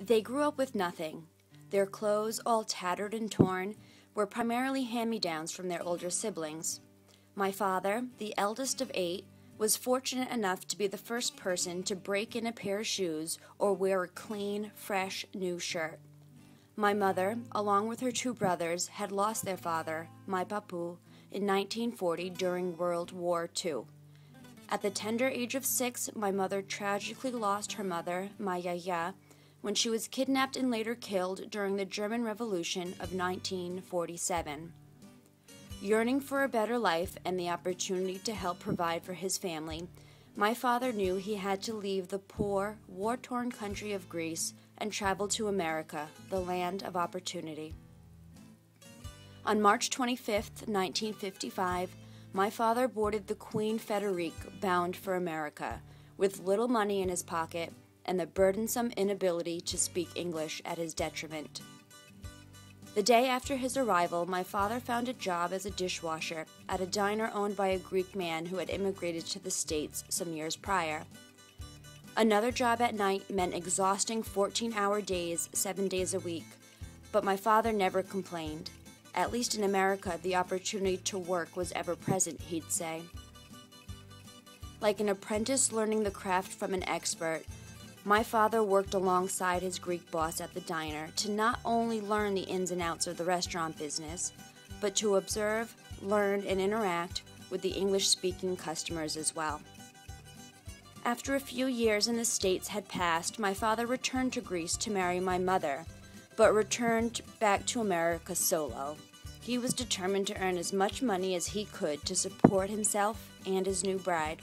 They grew up with nothing. Their clothes, all tattered and torn, were primarily hand-me-downs from their older siblings. My father, the eldest of 8, was fortunate enough to be the first person to break in a pair of shoes or wear a clean, fresh, new shirt. My mother, along with her 2 brothers, had lost their father, my papu, in 1940 during World War II. At the tender age of 6, my mother tragically lost her mother, my yaya, when she was kidnapped and later killed during the German Revolution of 1947. Yearning for a better life and the opportunity to help provide for his family, my father knew he had to leave the poor, war-torn country of Greece and travel to America, the land of opportunity. On March 25, 1955, my father boarded the Queen Frederique bound for America, with little money in his pocket and the burdensome inability to speak English at his detriment. The day after his arrival, my father found a job as a dishwasher at a diner owned by a Greek man who had immigrated to the States some years prior. Another job at night meant exhausting 14-hour days, 7 days a week, but my father never complained. At least in America, the opportunity to work was ever present, he'd say. Like an apprentice learning the craft from an expert, my father worked alongside his Greek boss at the diner to not only learn the ins and outs of the restaurant business, but to observe, learn, and interact with the English-speaking customers as well. After a few years in the States had passed, my father returned to Greece to marry my mother, but returned back to America solo. He was determined to earn as much money as he could to support himself and his new bride.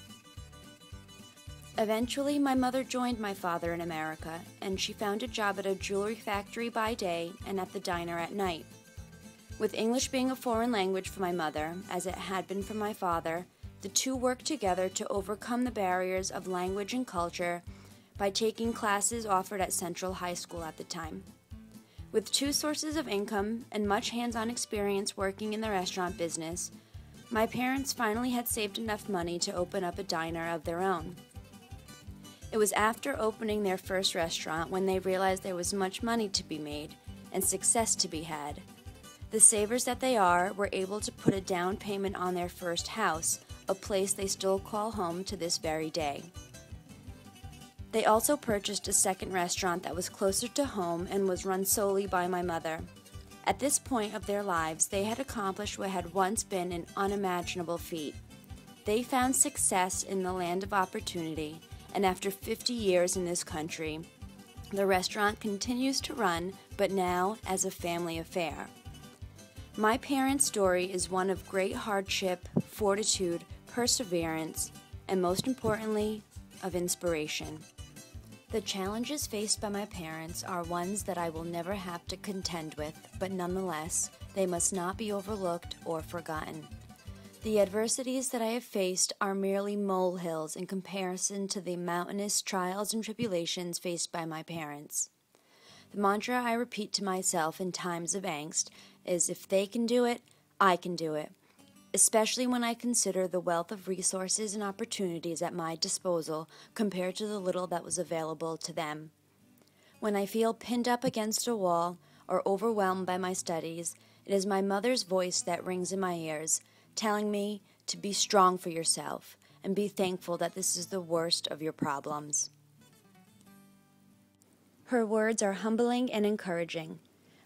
Eventually, my mother joined my father in America, and she found a job at a jewelry factory by day and at the diner at night. With English being a foreign language for my mother, as it had been for my father, the two worked together to overcome the barriers of language and culture by taking classes offered at Central High School at the time. With 2 sources of income and much hands-on experience working in the restaurant business, my parents finally had saved enough money to open up a diner of their own. It was after opening their first restaurant when they realized there was much money to be made and success to be had. The savers that they are were able to put a down payment on their first house, a place they still call home to this very day. They also purchased a second restaurant that was closer to home and was run solely by my mother. At this point of their lives, they had accomplished what had once been an unimaginable feat. They found success in the land of opportunity, and after 50 years in this country, the restaurant continues to run, but now as a family affair. My parents' story is one of great hardship, fortitude, perseverance, and most importantly, of inspiration. The challenges faced by my parents are ones that I will never have to contend with, but nonetheless, they must not be overlooked or forgotten. The adversities that I have faced are merely molehills in comparison to the mountainous trials and tribulations faced by my parents. The mantra I repeat to myself in times of angst is, if they can do it, I can do it, especially when I consider the wealth of resources and opportunities at my disposal compared to the little that was available to them. When I feel pinned up against a wall or overwhelmed by my studies, it is my mother's voice that rings in my ears, telling me to be strong for yourself and be thankful that this is the worst of your problems. Her words are humbling and encouraging.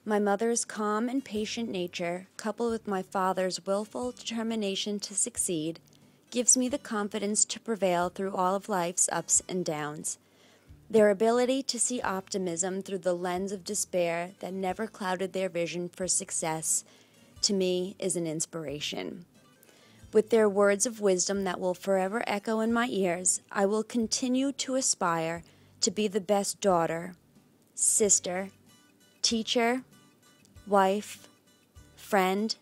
My mother's calm and patient nature, coupled with my father's willful determination to succeed, gives me the confidence to prevail through all of life's ups and downs. Their ability to see optimism through the lens of despair that never clouded their vision for success, to me, is an inspiration. With their words of wisdom that will forever echo in my ears, I will continue to aspire to be the best daughter, sister, teacher, wife, friend,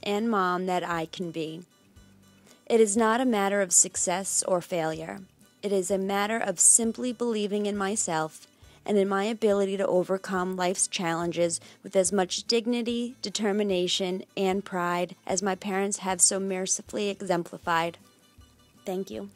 and mom that I can be. It is not a matter of success or failure. It is a matter of simply believing in myself and in my ability to overcome life's challenges with as much dignity, determination, and pride as my parents have so mercifully exemplified. Thank you.